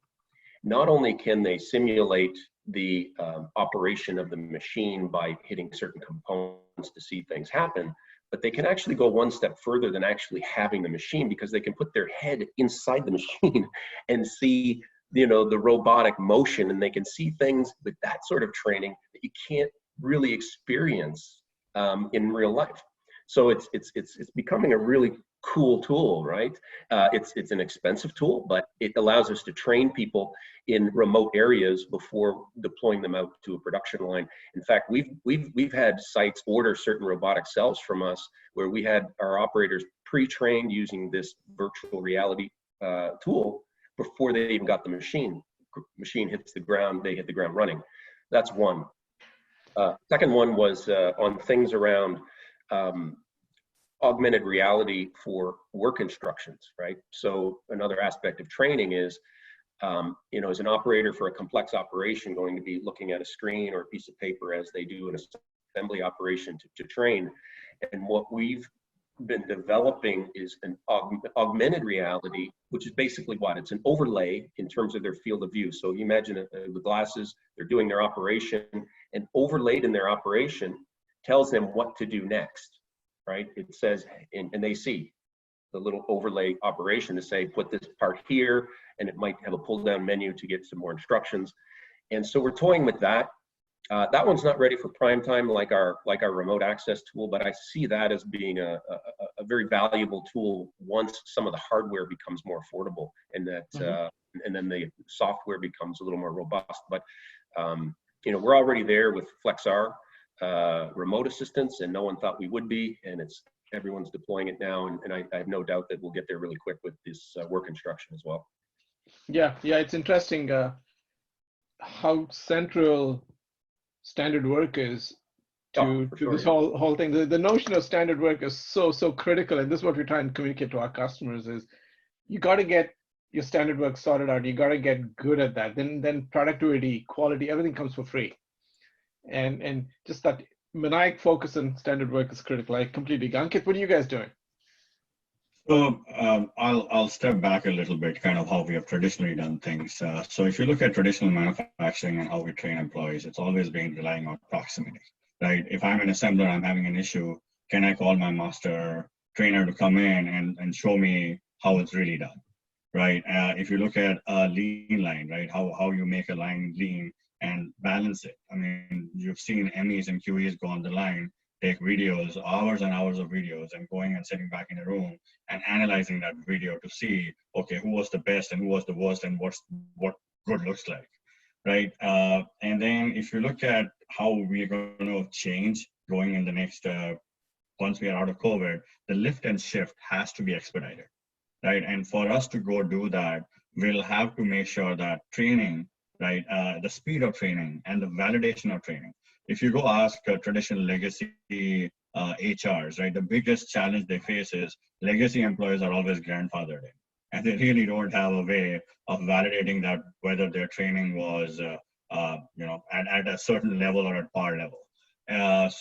Not only can they simulate the operation of the machine by hitting certain components to see things happen, but they can actually go one step further than actually having the machine, because they can put their head inside the machine and see, the robotic motion, and they can see things with that sort of training that you can't really experience in real life. So it's becoming a really cool tool, right? It's an expensive tool, but it allows us to train people in remote areas before deploying them out to a production line. In fact, we've had sites order certain robotic cells from us where we had our operators pre-trained using this virtual reality tool before they even got the machine. Machine hits the ground, they hit the ground running. That's one. Second one was on things around augmented reality for work instructions, right? So another aspect of training is, as an operator for a complex operation, going to be looking at a screen or a piece of paper as they do an assembly operation to train. And what we've been developing is an augmented reality, which is basically what? It's an overlay in terms of their field of view. So you imagine the glasses, they're doing their operation, and overlaid in their operation tells them what to do next, right? It says, and they see the little overlay operation to say, put this part here, and it might have a pull down menu to get some more instructions. And so we're toying with that. That one's not ready for prime time like our remote access tool, but I see that as being a very valuable tool once some of the hardware becomes more affordable, and that and then the software becomes a little more robust. But we're already there with FlexR remote assistance, and no one thought we would be, and it's everyone's deploying it now, and I have no doubt that we'll get there really quick with this work instruction as well. Yeah, it's interesting how central standard work is to For sure, this yeah. whole thing. The notion of standard work is so critical, and this is what we try and communicate to our customers: is you got to get your standard work sorted out. You got to get good at that. Then productivity, quality, everything comes for free. And just that maniac focus on standard work is critical. I completely agree. Ankit, what are you guys doing? So I'll step back a little bit, kind of how we have traditionally done things. So if you look at traditional manufacturing and how we train employees, it's always been relying on proximity, right? If I'm an assembler, I'm having an issue, can I call my master trainer to come in and show me how it's really done, right? If you look at a lean line, right, how you make a line lean and balance it. I mean, you've seen MEs and QEs go on the line, take videos, hours and hours of videos, and going and sitting back in a room and analyzing that video to see, okay, who was the best and who was the worst and what good looks like, right? And then if you look at how we're going to change going in the next, once we are out of COVID, the lift and shift has to be expedited, right? And for us to go do that, we'll have to make sure that training, right, the speed of training and the validation of training. If you go ask traditional legacy HRs, right, the biggest challenge they face is legacy employees are always grandfathered in, and they really don't have a way of validating that whether their training was, at a certain level or at par level.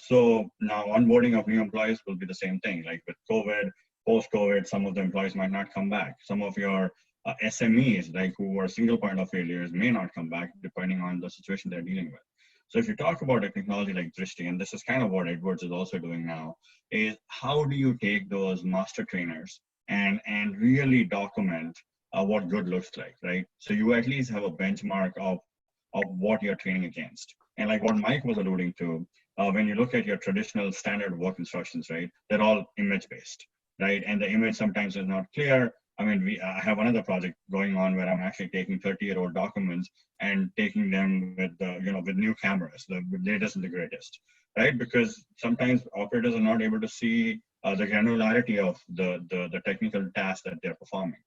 So now onboarding of new employees will be the same thing. Like with COVID, post-COVID, some of the employees might not come back. Some of your SMEs, like who were single point of failures, may not come back depending on the situation they're dealing with. So if you talk about a technology like Drishti, and this is kind of what Edwards is also doing now, is how do you take those master trainers and really document what good looks like, right? So you at least have a benchmark of what you're training against. And like what Mike was alluding to, when you look at your traditional standard work instructions, right, they're all image-based, right? And the image sometimes is not clear. I mean, I have another project going on where I'm actually taking 30-year-old documents and taking them with with new cameras, the latest and the greatest, right? Because sometimes operators are not able to see the granularity of the technical tasks that they're performing.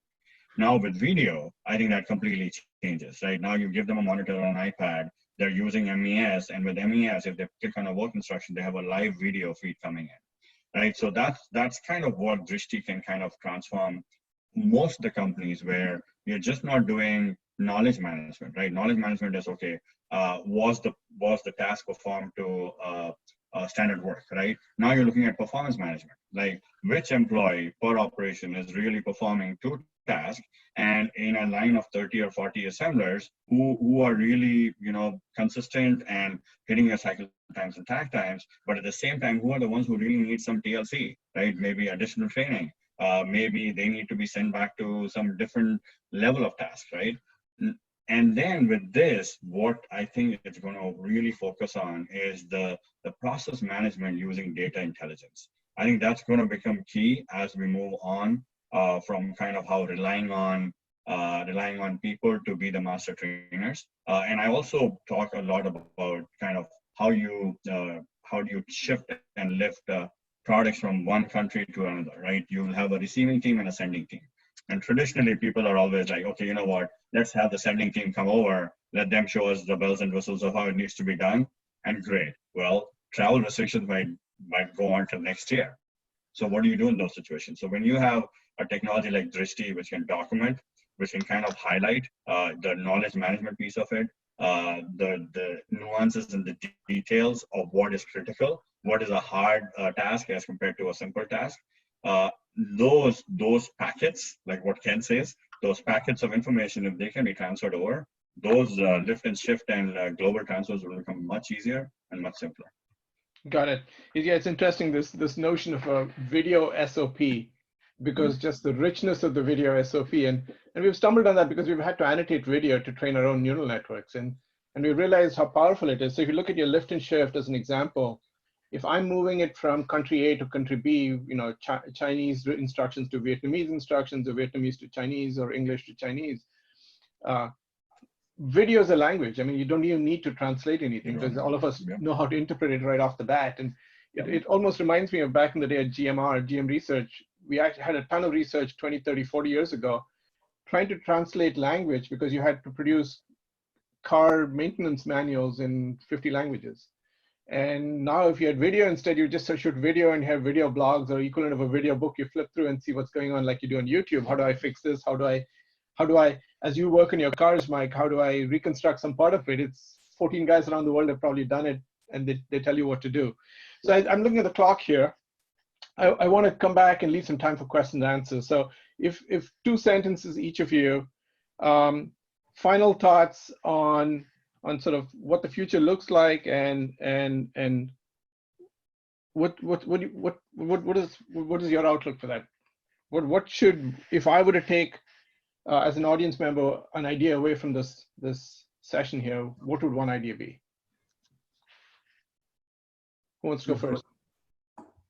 Now with video, I think that completely changes, right? Now you give them a monitor or an iPad, they're using MES, and with MES, if they click on a work instruction, they have a live video feed coming in, right? So that's kind of what Drishti can kind of transform most of the companies, where you're just not doing knowledge management, right? Knowledge management is okay. Was the task performed to standard work, right? Now you're looking at performance management, like which employee per operation is really performing to task, and in a line of 30 or 40 assemblers who are really consistent and hitting your cycle times and takt times, but at the same time, who are the ones who really need some TLC, right? Maybe additional training. Maybe they need to be sent back to some different level of task, right? And then with this, what I think it's going to really focus on is the process management using data intelligence. I think that's going to become key as we move on from kind of how relying on people to be the master trainers. And I also talk a lot about kind of how do you shift and lift products from one country to another, right? You'll have a receiving team and a sending team. And traditionally, people are always like, okay, you know what? Let's have the sending team come over, let them show us the bells and whistles of how it needs to be done, and great. Well, travel restrictions might go on till next year. So what do you do in those situations? So when you have a technology like Drishti, which can document, which can kind of highlight the knowledge management piece of it, the nuances and the details of what is critical, what is a hard task as compared to a simple task. Those packets, like what Ken says, those packets of information, if they can be transferred over, those lift and shift and global transfers will become much easier and much simpler. Got it. Yeah, it's interesting, this notion of a video SOP, because just the richness of the video SOP, and we've stumbled on that because we've had to annotate video to train our own neural networks, and we realized how powerful it is. So if you look at your lift and shift as an example, if I'm moving it from country A to country B, Chinese instructions to Vietnamese instructions, or Vietnamese to Chinese, or English to Chinese, video is a language. I mean, you don't even need to translate anything because all of us know how to interpret it right off the bat. And It almost reminds me of back in the day at GM Research. We actually had a ton of research 20, 30, 40 years ago, trying to translate language because you had to produce car maintenance manuals in 50 languages. And now if you had video instead, you just shoot video and have video blogs or equivalent of a video book, you flip through and see what's going on like you do on YouTube. How do I fix this? How do I, as you work in your cars, Mike, how do I reconstruct some part of it? It's 14 guys around the world have probably done it, and they tell you what to do. So I'm looking at the clock here. I want to come back and leave some time for questions and answers. So if 2 sentences each of you, final thoughts on sort of what the future looks like and what is your outlook for that? What should, if I were to take as an audience member an idea away from this session here, what would one idea be? Who wants to go first?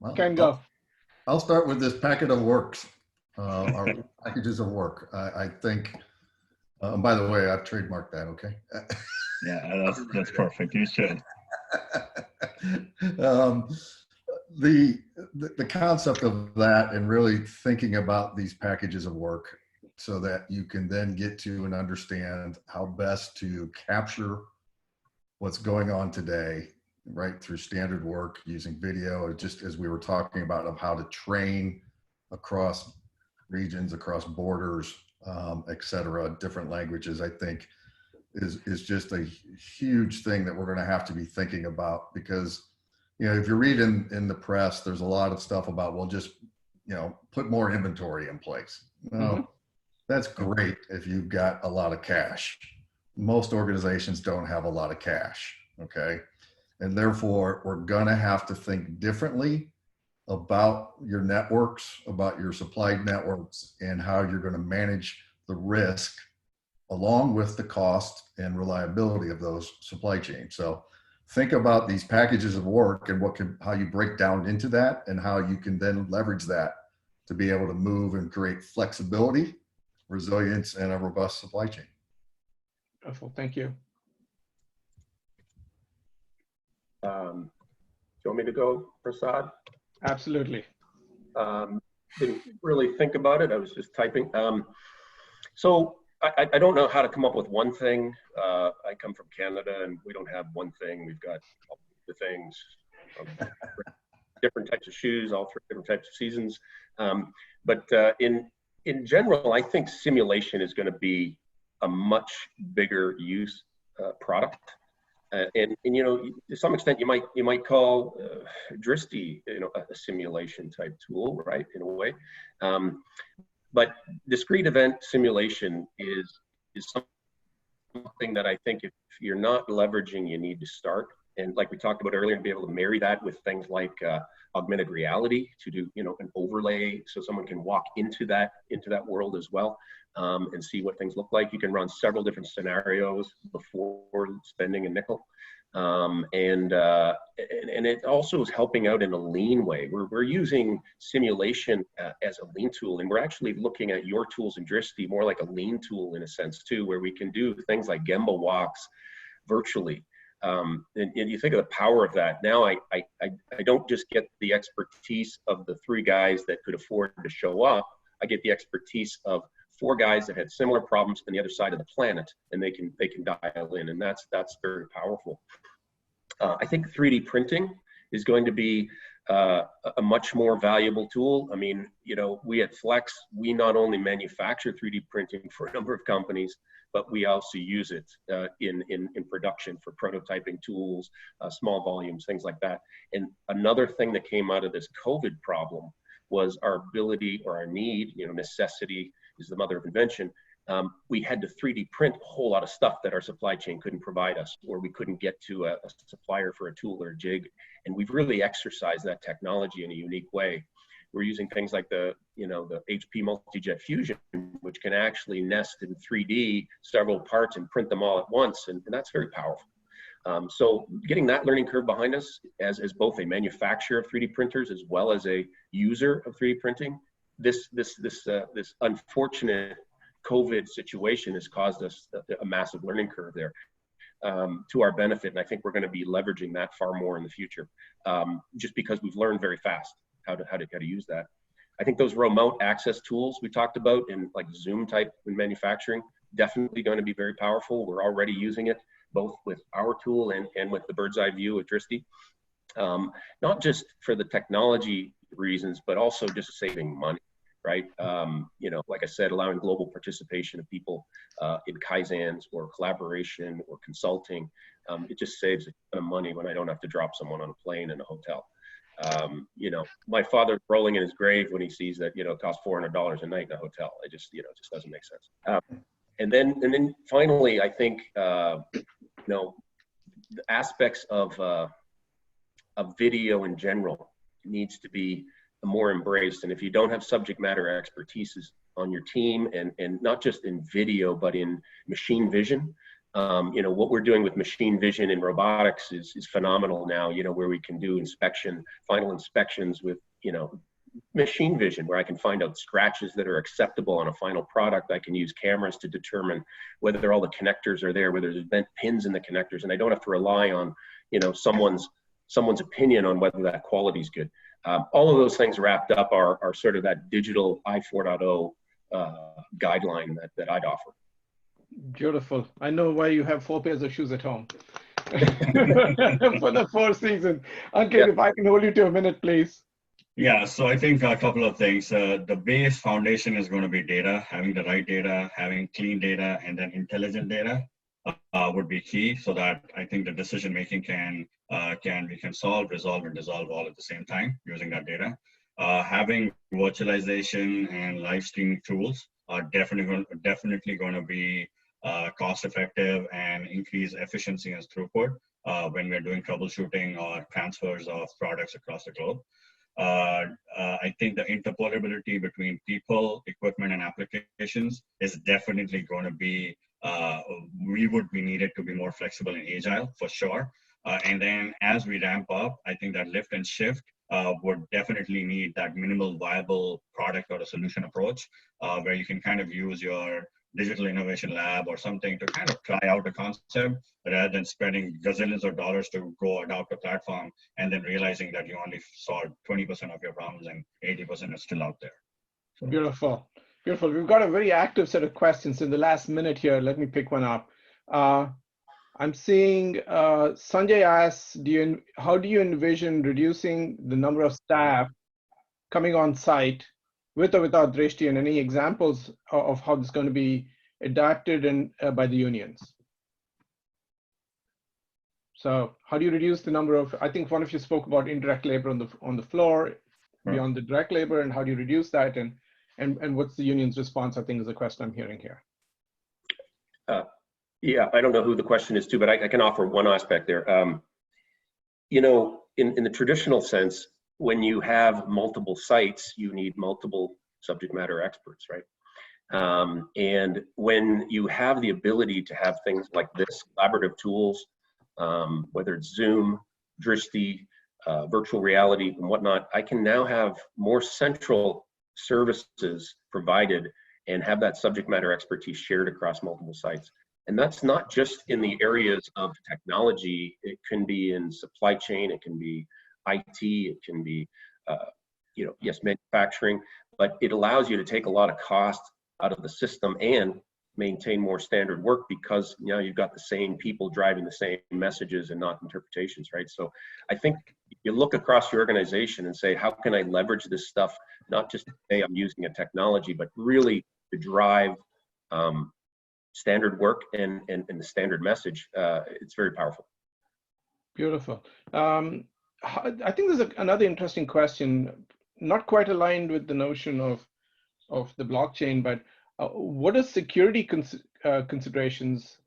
Well, Can go. I'll start with this packet of works, or packages of work. I think, by the way, I've trademarked that, okay? Yeah, that's perfect. You should. The concept of that and really thinking about these packages of work so that you can then get to and understand how best to capture what's going on today, right, through standard work using video, or just as we were talking about, of how to train across regions, across borders, et cetera, different languages, I think is just a huge thing that we're going to have to be thinking about. Because, you know, if you read in the press, there's a lot of stuff about, well, just, you know, put more inventory in place. Well, that's great if you've got a lot of cash. Most organizations don't have a lot of cash, okay? And therefore, we're gonna have to think differently about your networks, about your supply networks, and how you're gonna manage the risk along with the cost and reliability of those supply chains. So think about these packages of work and how you break down into that and how you can then leverage that to be able to move and create flexibility, resilience, and a robust supply chain. Wonderful, thank you. Do you want me to go, Prasad? Absolutely. Didn't really think about it. I was just typing. So I don't know how to come up with one thing. I come from Canada and we don't have one thing. We've got all the things, different types of shoes, all 3 different types of seasons. But in general, I think simulation is going to be a much bigger use product. And you know, to some extent, you might call Dristi, you know, a simulation type tool, right? In a way, but discrete event simulation is something that I think if you're not leveraging, you need to start. And like we talked about earlier, to be able to marry that with things like augmented reality to do, you know, an overlay so someone can walk into that world as well. And see what things look like. You can run several different scenarios before spending a nickel. And it also is helping out in a lean way. We're using simulation as a lean tool, and we're actually looking at your tools in Dristi more like a lean tool in a sense too, where we can do things like Gemba walks virtually. And you think of the power of that. Now I don't just get the expertise of the 3 guys that could afford to show up. I get the expertise of 4 guys that had similar problems on the other side of the planet, and they can dial in, and that's very powerful. I think 3D printing is going to be a much more valuable tool. I mean, you know, we at Flex, we not only manufacture 3D printing for a number of companies, but we also use it in production for prototyping tools, small volumes, things like that. And another thing that came out of this COVID problem was our ability or our need, you know, necessity is the mother of invention. We had to 3D print a whole lot of stuff that our supply chain couldn't provide us, or we couldn't get to a supplier for a tool or a jig. And we've really exercised that technology in a unique way. We're using things like the HP multi-jet fusion, which can actually nest in 3D several parts and print them all at once. And that's very powerful. So getting that learning curve behind us as both a manufacturer of 3D printers as well as a user of 3D printing, this unfortunate COVID situation has caused us a massive learning curve there. to our benefit. And I think we're going to be leveraging that far more in the future, just because we've learned very fast how to use that. I think those remote access tools we talked about in like Zoom type in manufacturing, definitely going to be very powerful. We're already using it both with our tool and with the bird's eye view with Drishti. Not just for the technology reasons, but also just saving money, right? You know, like I said, allowing global participation of people in Kaizens or collaboration or consulting. It just saves a ton of money when I don't have to drop someone on a plane in a hotel. You know, my father's rolling in his grave when he sees that, you know, it costs $400 a night in a hotel. It just, you know, just doesn't make sense. And then finally, I think, you know, the aspects of video in general needs to be more embraced. And if you don't have subject matter expertise on your team, and not just in video, but in machine vision, you know, what we're doing with machine vision and robotics is phenomenal now, you know, where we can do final inspections with, you know, machine vision, where I can find out scratches that are acceptable on a final product. I can use cameras to determine whether all the connectors are there, whether there's bent pins in the connectors, and I don't have to rely on, you know, someone's opinion on whether that quality is good. All of those things wrapped up are sort of that digital I 4.0 guideline that I'd offer. Beautiful. I know why you have 4 pairs of shoes at home. For the 4 seasons. Okay, Yeah. if I can hold you to a minute, please. Yeah, so I think a couple of things. The base foundation is going to be data, having the right data, having clean data, and then intelligent data would be key, so that I think the decision making we can solve, resolve, and dissolve all at the same time using that data. Having virtualization and live streaming tools are definitely going to be cost effective and increase efficiency and throughput when we're doing troubleshooting or transfers of products across the globe. I think the interpolability between people, equipment, and applications is definitely going to be, we would be needed to be more flexible and agile for sure. And then as we ramp up, I think that lift and shift would definitely need that minimal viable product or a solution approach, where you can kind of use your digital innovation lab or something to kind of try out a concept rather than spending gazillions of dollars to go adopt a platform and then realizing that you only solved 20% of your problems and 80% are still out there. So. Beautiful. Beautiful. We've got a very active set of questions in the last minute here. Let me pick one up. I'm seeing Sanjay asks, how do you envision reducing the number of staff coming on site with or without Drishti, and any examples of how this is going to be adapted by the unions? So how do you reduce the number of, I think one of you spoke about indirect labor on the floor, beyond the direct labor, and how do you reduce that, and what's the union's response, I think is the question I'm hearing here. Yeah, I don't know who the question is to, but I can offer one aspect there. You know, in the traditional sense, when you have multiple sites, you need multiple subject matter experts, right? And when you have the ability to have things like this, collaborative tools, whether it's Zoom, Drishti, virtual reality, and whatnot, I can now have more central services provided and have that subject matter expertise shared across multiple sites. And that's not just in the areas of technology. It can be in supply chain, it can be IT, it can be, you know, yes, manufacturing, but it allows you to take a lot of cost out of the system and maintain more standard work, because you know you've got the same people driving the same messages and not interpretations, right? So I think you look across your organization and say, how can I leverage this stuff, not just to say I'm using a technology, but really to drive standard work and the standard message. It's very powerful. Beautiful. I think there's another interesting question, not quite aligned with the notion of the blockchain, but what are security considerations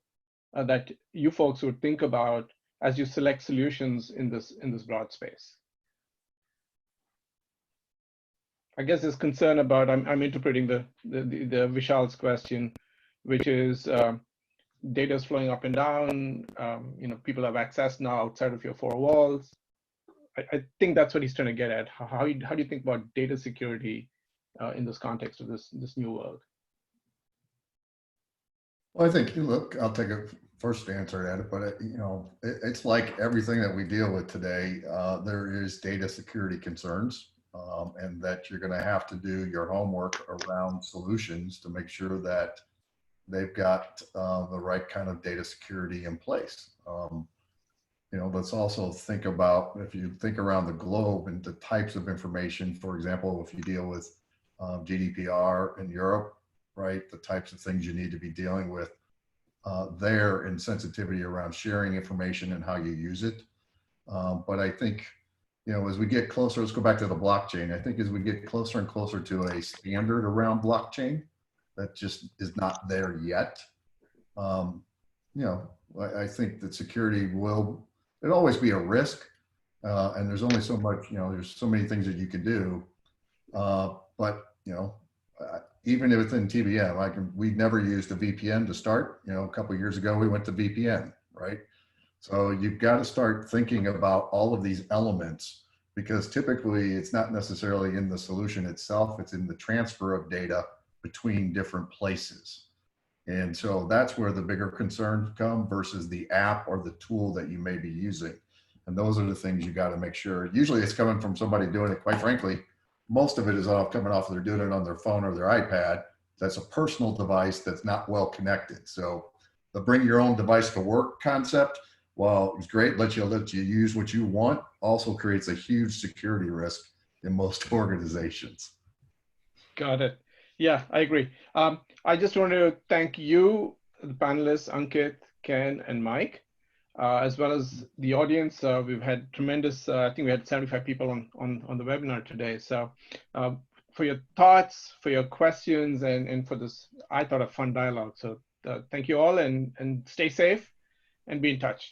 that you folks would think about as you select solutions in this broad space? I guess there's concern about, I'm interpreting the Vishal's question, which is data is flowing up and down. You know, people have access now outside of your 4 walls. I think that's what he's trying to get at. How do you think about data security in this context of this new world? Well, I think, look, I'll take a first to answer that, but it's like everything that we deal with today. There is data security concerns, and that you're going to have to do your homework around solutions to make sure that they've got the right kind of data security in place. Let's also think about, if you think around the globe and the types of information, for example, if you deal with GDPR in Europe, right, the types of things you need to be dealing with there, and sensitivity around sharing information and how you use it. But I think, as we get closer, let's go back to the blockchain. I think as we get closer and closer to a standard around blockchain that just is not there yet, I think that security will always be a risk. And there's only so much, there's so many things that you can do. But, even within TBM, we never used a VPN to start. A couple of years ago, we went to VPN, right? So you've got to start thinking about all of these elements, because typically it's not necessarily in the solution itself, it's in the transfer of data between different places. And so that's where the bigger concerns come versus the app or the tool that you may be using. And those are the things you got to make sure. Usually it's coming from somebody doing it. Quite frankly, most of it is coming off, they're doing it on their phone or their iPad. That's a personal device that's not well connected. So the bring your own device to work concept, while it's great, let you use what you want, also creates a huge security risk in most organizations. Got it. Yeah, I agree. I just want to thank you, the panelists, Ankit, Ken, and Mike, as well as the audience. We've had tremendous, I think we had 75 people on the webinar today. So for your thoughts, for your questions, and for this, I thought, a fun dialogue. So thank you all, and stay safe and be in touch.